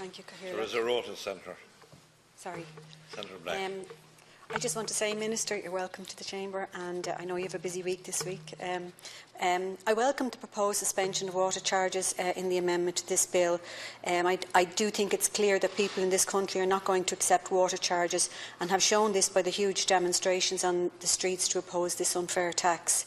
Thank you, Cathaoirleach. There is a rota centre. Sorry. Centre Black. I just want to say, Minister, you're welcome to the Chamber, and I know you have a busy week this week. I welcome the proposed suspension of water charges in the amendment to this bill. I do think it's clear that people in this country are not going to accept water charges, and have shown this by the huge demonstrations on the streets to oppose this unfair tax.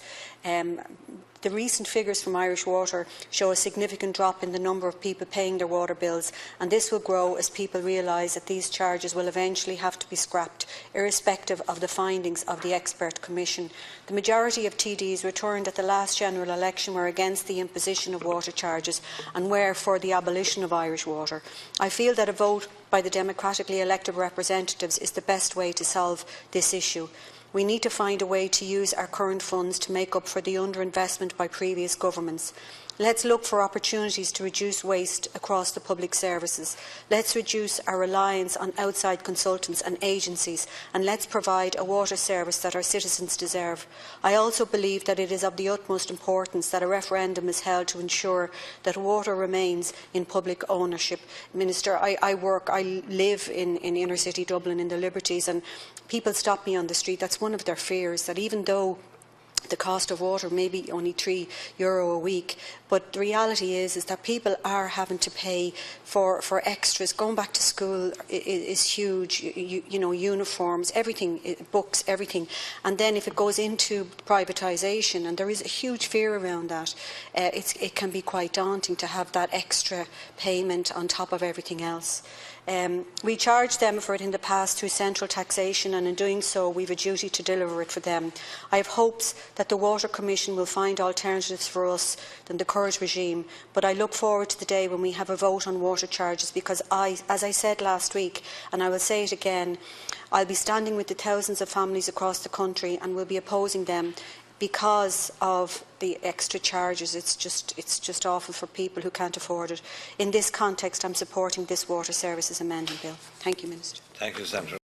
The recent figures from Irish Water show a significant drop in the number of people paying their water bills, and this will grow as people realise that these charges will eventually have to be scrapped, irrespective of the findings of the expert commission. The majority of TDs returned at the last general election were against the imposition of water charges and were for the abolition of Irish Water. I feel that a vote by the democratically elected representatives is the best way to solve this issue. We need to find a way to use our current funds to make up for the underinvestment by previous governments. Let's look for opportunities to reduce waste across the public services. Let's reduce our reliance on outside consultants and agencies, and let's provide a water service that our citizens deserve. I also believe that it is of the utmost importance that a referendum is held to ensure that water remains in public ownership. Minister, I live in inner city Dublin in the Liberties, and people stop me on the street. That's one of their fears, that even though the cost of water may be only €3 a week, but the reality is that people are having to pay for extras. Going back to school is huge, you know, uniforms, everything, books, everything. And then if it goes into privatisation, and there is a huge fear around that, it can be quite daunting to have that extra payment on top of everything else. We charged them for it in the past through central taxation, and in doing so we have a duty to deliver it for them. I have hopes that the Water Commission will find alternatives for us than the current regime, but I look forward to the day when we have a vote on water charges, because as I said last week, and I will say it again, I'll be standing with the thousands of families across the country and will be opposing them because of the extra charges. It's just awful for people who can't afford it. In this context, I'm supporting this Water Services Amendment Bill. Thank you, Minister. Thank you, Senator.